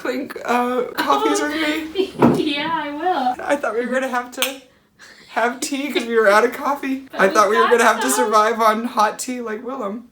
clink coffees with me? Yeah, I will. I thought we were gonna have to have tea because we were out of coffee. I thought we were gonna have to survive on hot tea like Willem.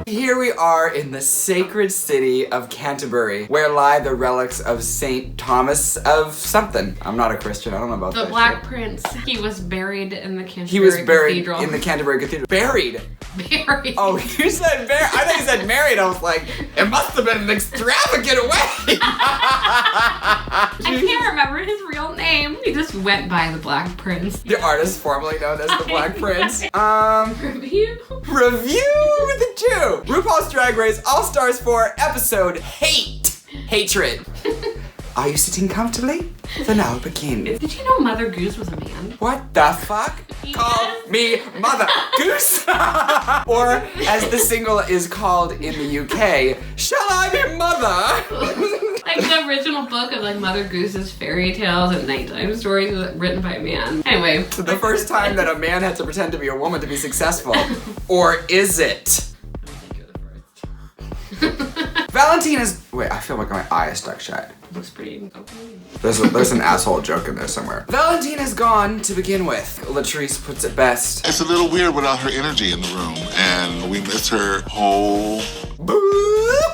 Here we are in the sacred city of Canterbury, where lie the relics of Saint Thomas of something. I'm not a Christian, I don't know about that The Black shit. Prince. He was buried in the Canterbury He was buried Cathedral. in the Canterbury Cathedral. Buried? Buried. Oh, you said buried? I thought you said married. I was like, it must have been an extravagant wedding. I can't remember his real name. He just went by the Black Prince. The artist formerly known as the Black Prince. Review? Review the Jew. RuPaul's Drag Race All-Stars 4 episode Hatred. Are you sitting comfortably? Then I'll begin. Did you know Mother Goose was a man? What the fuck? Call me Mother Goose. Or as the single is called in the UK, Shall I Be Mother? Like the original book of like Mother Goose's fairy tales and nighttime stories written by a man. Anyway. The first time that a man had to pretend to be a woman to be successful. Or is it? Valentina's. Wait, I feel like my eye is stuck shut. Looks pretty open. There's an asshole joke in there somewhere. Valentina's gone to begin with. Latrice puts it best. It's a little weird without her energy in the room, and we miss her whole.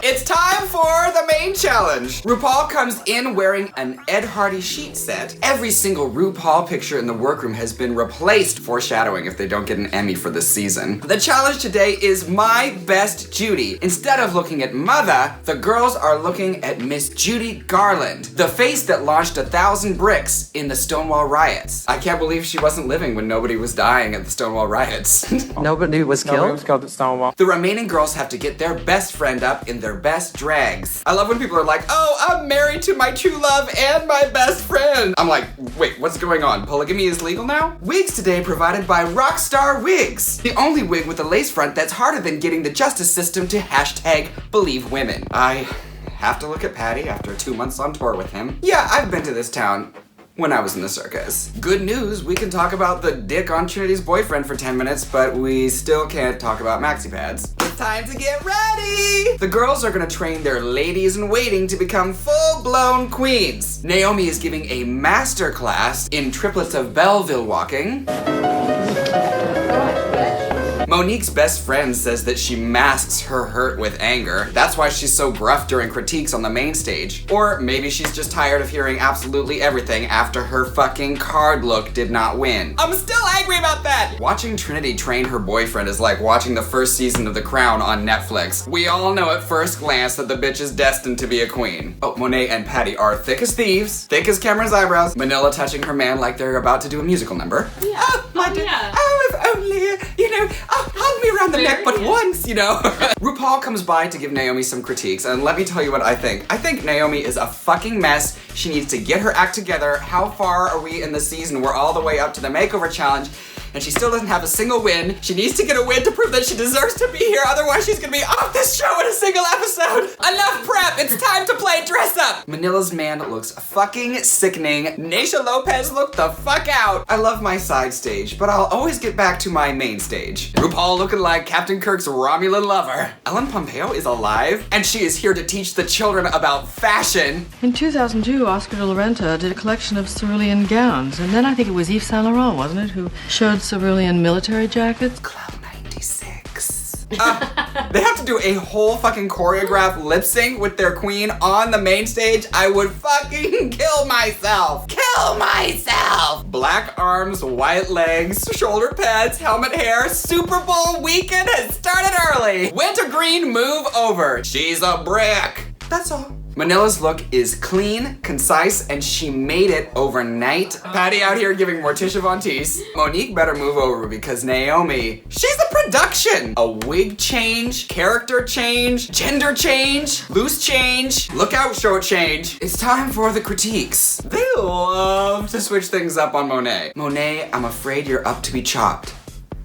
It's time for the main challenge. RuPaul comes in wearing an Ed Hardy sheet set. Every single RuPaul picture in the workroom has been replaced, foreshadowing if they don't get an Emmy for this season. The challenge today is My Best Judy. Instead of looking at Mother, the girls are looking at Miss Judy Garland, the face that launched 1,000 bricks in the Stonewall riots. I can't believe she wasn't living when nobody was dying at the Stonewall riots. Nobody was killed? Nobody was killed at Stonewall. The remaining girls have to get their best friend up in their best drags. I love when people are like, oh, I'm married to my true love and my best friend. I'm like, wait, what's going on? Polygamy is legal now? Wigs today provided by Rockstar Wigs. The only wig with a lace front that's harder than getting the justice system to #BelieveWomen. I have to look at Patty after 2 months on tour with him. Yeah, I've been to this town when I was in the circus. Good news, we can talk about the dick on Trinity's boyfriend for 10 minutes, but we still can't talk about maxi pads. It's time to get ready! The girls are gonna train their ladies in waiting to become full-blown queens. Naomi is giving a master class in triplets of Belleville walking. Monique's best friend says that she masks her hurt with anger. That's why she's so gruff during critiques on the main stage. Or maybe she's just tired of hearing absolutely everything after her fucking card look did not win. I'm still angry about that! Watching Trinity train her boyfriend is like watching the first season of The Crown on Netflix. We all know at first glance that the bitch is destined to be a queen. Oh, Monet and Patty are thick as thieves, thick as Cameron's eyebrows, Manila touching her man like they're about to do a musical number. Yeah. Oh, my Yeah. Oh, if only, hug me around the neck but once, RuPaul comes by to give Naomi some critiques, and let me tell you what I think. I think Naomi is a fucking mess. She needs to get her act together. How far are we in the season? We're all the way up to the makeover challenge, and she still doesn't have a single win. She needs to get a win to prove that she deserves to be here, otherwise she's gonna be off this show in a single episode. Enough prep, it's time to play dress up. Manila's man looks fucking sickening. Naysha Lopez looked the fuck out. I love my side stage, but I'll always get back to my main stage. RuPaul looking like Captain Kirk's Romulan lover. Ellen Pompeo is alive, and she is here to teach the children about fashion. In 2002, Oscar de la Renta did a collection of cerulean gowns, and then I think it was Yves Saint Laurent, wasn't it, who showed cerulean military jackets? Club 96. They have to do a whole fucking choreographed lip sync with their queen on the main stage. I would fucking kill myself. Kill myself. Black arms, white legs, shoulder pads, helmet hair. Super Bowl weekend has started early. Wintergreen, move over. She's a brick. That's all. Manila's look is clean, concise, and she made it overnight. Patty out here giving Morticia Von Teese. Monique better move over because Naomi, she's a production. A wig change, character change, gender change, loose change, lookout show change. It's time for the critiques. They love to switch things up on Monet. Monet, I'm afraid you're up to be chopped.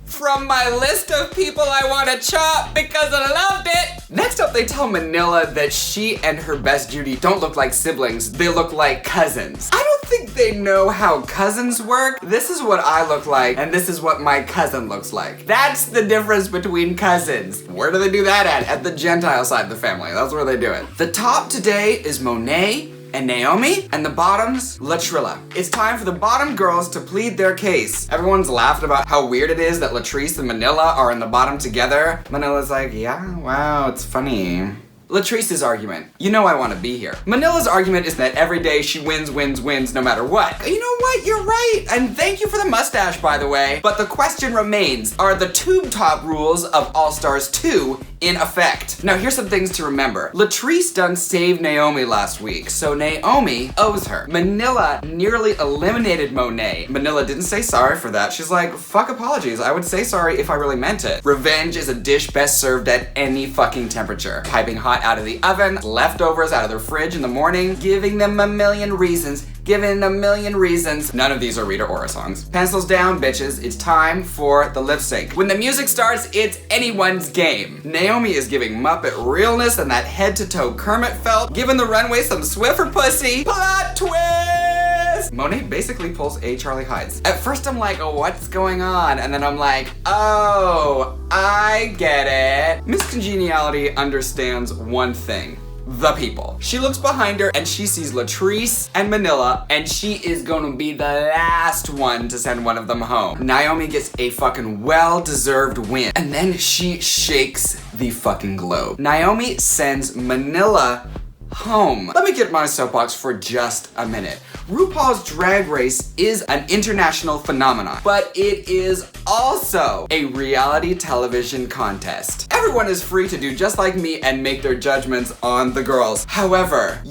from my list of people I want to chop because I loved it. Next up, they tell Manila that she and her best Judy don't look like siblings, they look like cousins. I don't think they know how cousins work. This is what I look like, and this is what my cousin looks like. That's the difference between cousins. Where do they do that at? At the Gentile side of the family. That's where they do it. The top today is Monet and Naomi, and the bottoms, Latrilla. It's time for the bottom girls to plead their case. Everyone's laughed about how weird it is that Latrice and Manila are in the bottom together. Manila's like, yeah, wow, it's funny. Latrice's argument, you know I want to be here. Manila's argument is that every day she wins no matter what. You know what, you're right, and thank you for the mustache, by the way. But the question remains, are the tube top rules of All Stars 2 in effect? Now here's some things to remember. Latrice done saved Naomi last week, so Naomi owes her. Manila nearly eliminated Monet. Manila didn't say sorry for that. She's like, fuck apologies, I would say sorry if I really meant it. Revenge is a dish best served at any fucking temperature. Piping hot out of the oven, leftovers out of their fridge in the morning, giving them a million reasons. None of these are Rita Ora songs. Pencils down, bitches. It's time for the lip sync. When the music starts, it's anyone's game. Naomi is giving Muppet realness and that head-to-toe Kermit felt, giving the runway some Swiffer pussy. Plot twist! Monet basically pulls a Charlie Hides. At first I'm like, oh, what's going on? And then I'm like, oh, I get it. Miss Congeniality understands one thing. The people. She looks behind her and she sees Latrice and Manila, and she is gonna be the last one to send one of them home. Naomi gets a fucking well-deserved win, and then she shakes the fucking globe. Naomi sends Manila home. Let me get my soapbox for just a minute. RuPaul's Drag Race is an international phenomenon, but it is also a reality television contest. Everyone is free to do just like me and make their judgments on the girls. However,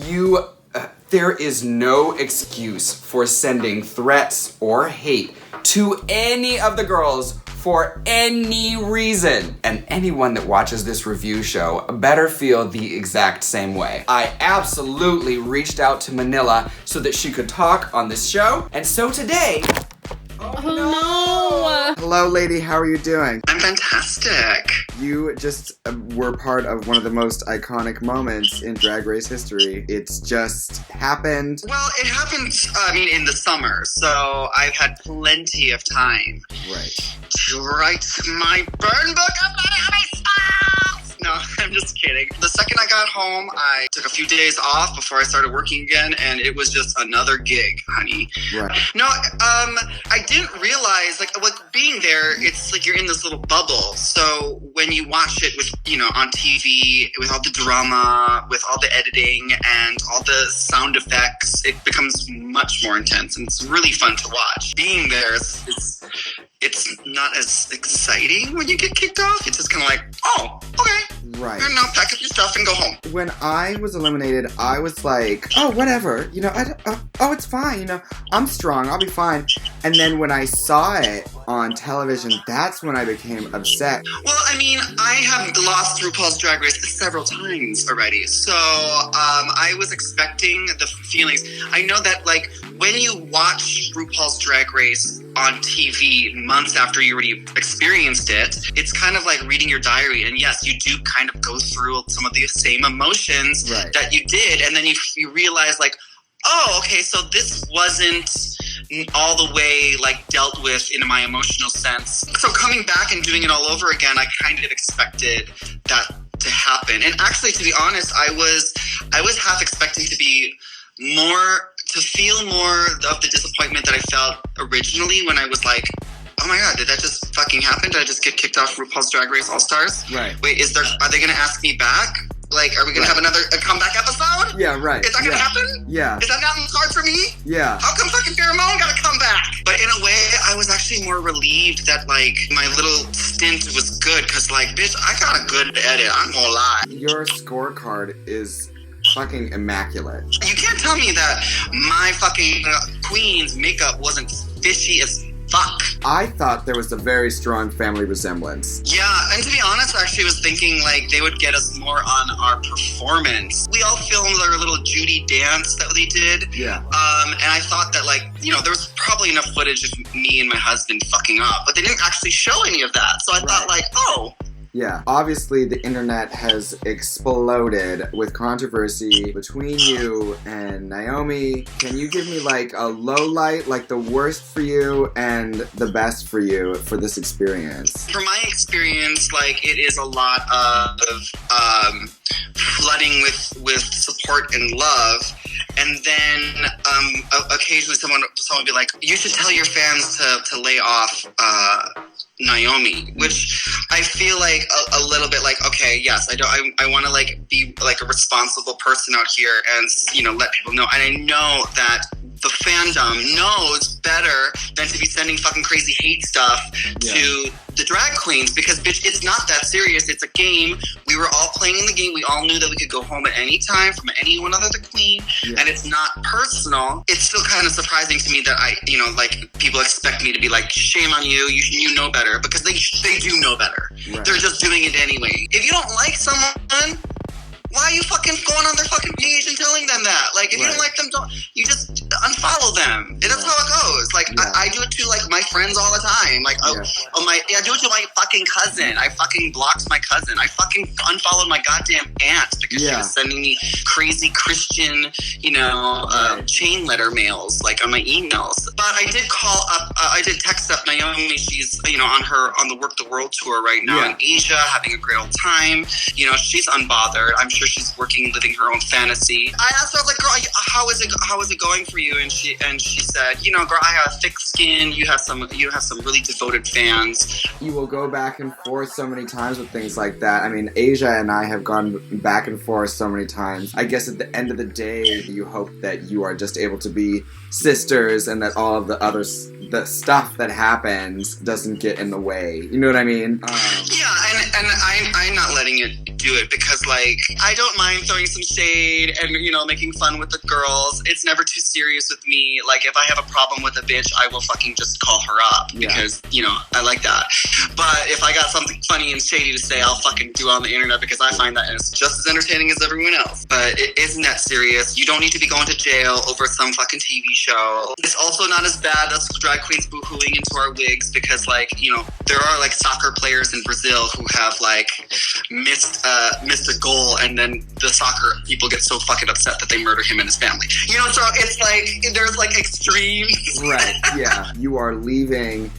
there is no excuse for sending threats or hate to any of the girls for any reason. And anyone that watches this review show better feel the exact same way. I absolutely reached out to Manila so that she could talk on this show. And so today, Oh no! Hello, lady, how are you doing? I'm fantastic. You just were part of one of the most iconic moments in Drag Race history. It's just happened. Well, it happened, in the summer, so I've had plenty of time. Right. To write my burn book of Miami Styles! No, I'm just kidding. The second I got home, I took a few days off before I started working again, and it was just another gig, honey. Right. No, I didn't realize, like being there, it's like you're in this little bubble. So when you watch it with, on TV, with all the drama, with all the editing, and all the sound effects, it becomes much more intense, and it's really fun to watch. Being there it's not as exciting when you get kicked off. It's just kind of like, oh, okay. Right. And now pack up your stuff and go home. When I was eliminated, I was like, oh, whatever. It's fine. I'm strong. I'll be fine. And then when I saw it on television, that's when I became upset. Well, I have lost RuPaul's Drag Race several times already. So I was expecting the feelings. I know that, when you watch RuPaul's Drag Race on TV months after you already experienced it, it's kind of like reading your diary. And yes, you do kind of go through some of the same emotions that you did. And then you realize, oh, okay, so this wasn't all the way dealt with in my emotional sense. So coming back and doing it all over again, I kind of expected that to happen. And actually, to be honest, I was half expecting to feel more of the disappointment that I felt originally when I was like, oh my god, did that just fucking happen? Did I just get kicked off RuPaul's Drag Race All Stars? Right. Wait, are they gonna ask me back? Are we gonna have a comeback episode? Yeah, right. Is that gonna happen? Yeah. Is that not hard for me? Yeah. How come fucking Pheromone gotta come back? But in a way, I was actually more relieved that my little stint was good, because bitch, I got a good edit, I'm gonna lie. Your scorecard is fucking immaculate. You can't tell me that my fucking queen's makeup wasn't fishy as fuck. I thought there was a very strong family resemblance. Yeah, and to be honest, I actually was thinking like they would get us more on our performance. We all filmed our little Judy dance that they did. Yeah. And I thought that like, you know, there was probably enough footage of me and my husband fucking up, but they didn't actually show any of that. So I thought like, oh. Yeah, obviously the internet has exploded with controversy between you and Naomi. Can you give me like a low light, like the worst for you and the best for you for this experience? For my experience, like it is a lot of flooding with support and love. And then occasionally someone would be like, you should tell your fans to lay off Naomi, which I feel like a little bit like, okay, yes, I want to like be like a responsible person out here and, you know, let people know. And I know that the fandom knows better than to be sending fucking crazy hate stuff to the drag queens, because bitch, it's not that serious. It's a game. We were all playing the game. We all knew that we could go home at any time from anyone other than the queen, and it's not personal. It's still kind of surprising to me that like people expect me to be like, shame on you. You know better, because they do know better. Right. They're just doing it anyway. If you don't like someone, why are you fucking going on their fucking page and telling them that? Like, if you don't like them, you just unfollow them. And that's how it goes. Like, I do it to, like, my friends all the time. Like, I do it to my fucking cousin. I fucking blocked my cousin. I fucking unfollowed my goddamn aunt because she was sending me crazy Christian, chain letter mails, like, on my emails. But I did call up, I did text up Naomi. She's, on the Work the World tour right now in Asia, having a great old time. She's unbothered. I'm sure she's living her own fantasy. I asked her, I was like, girl, how is it going for you? And she said, girl, I have thick skin. You have some really devoted fans. You will go back and forth so many times with things like that. I mean, Asia and I have gone back and forth so many times. I guess at the end of the day, you hope that you are just able to be sisters and that all of the stuff that happens doesn't get in the way. You know what I mean? And I'm not letting it do it, because like I don't mind throwing some shade and making fun with the girls. It's never too serious with me. Like if I have a problem with a bitch, I will fucking just call her up because I like that. But if I got something funny and shady to say, I'll fucking do it on the internet because I find that it's just as entertaining as everyone else. But it isn't that serious. You don't need to be going to jail over some fucking TV show. It's also not as bad as drag queens boo-hooing into our wigs, because like there are like soccer players in Brazil who have like missed a goal, and then the soccer people get so fucking upset that they murder him and his family. So it's like there's like extremes. Right. Yeah. You are leaving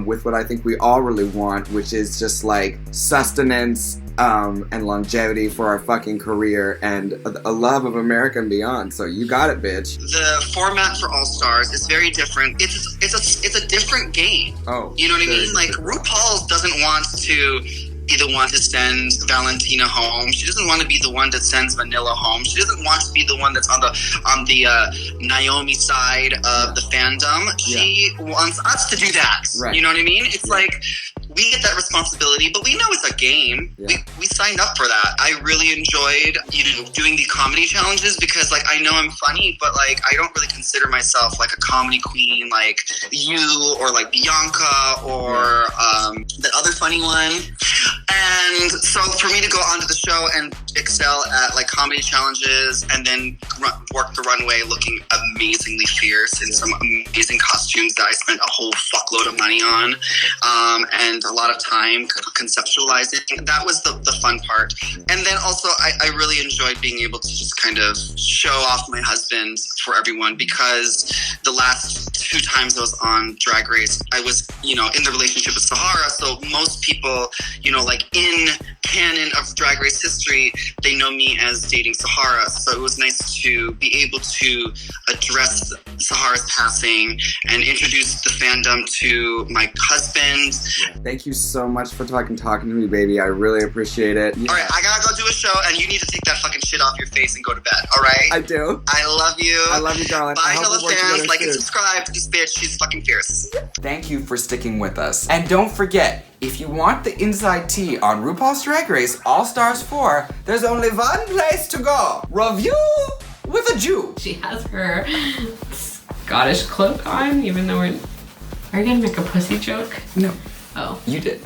with what I think we all really want, which is just like sustenance and longevity for our fucking career and a love of America and beyond. So you got it, bitch. The format for All Stars is very different. It's a different game. Oh, you know what I mean? Like RuPaul doesn't want to be the one to send Valentina home. She doesn't want to be the one that sends Manila home. She doesn't want to be the one that's on the Naomi side of the fandom. She wants us to do that. Right. You know what I mean? It's like we get that responsibility, but we know it's a game. Yeah. We signed up for that. I really enjoyed, doing the comedy challenges because, like, I know I'm funny, but, like, I don't really consider myself, like, a comedy queen like you or, like, Bianca or the other funny one. And so for me to go onto the show and excel at, like, comedy challenges and then work the runway looking amazingly fierce in some amazing costumes that I spent a whole fuckload of money on, and a lot of time conceptualizing. That was the fun part. And then also I really enjoyed being able to just kind of show off my husband for everyone, because the last 2 times I was on Drag Race, I was, in the relationship with Sahara. So most people, like in canon of Drag Race history, they know me as dating Sahara. So it was nice to be able to address Sahara's passing and introduce the fandom to my husband. Thank you so much for talking to me, baby. I really appreciate it. All right, I gotta go do a show, and you need to take that fucking shit off your face and go to bed, all right? I do. I love you. I love you, darling. Bye, hello fans. Like and subscribe to this bitch. She's fucking fierce. Thank you for sticking with us. And don't forget, if you want the inside tea on RuPaul's Drag Race All Stars 4, there's only one place to go. Review with a Jew. She has her Scottish cloak on, even though we're Are you gonna make a pussy joke? No, Oh. you did.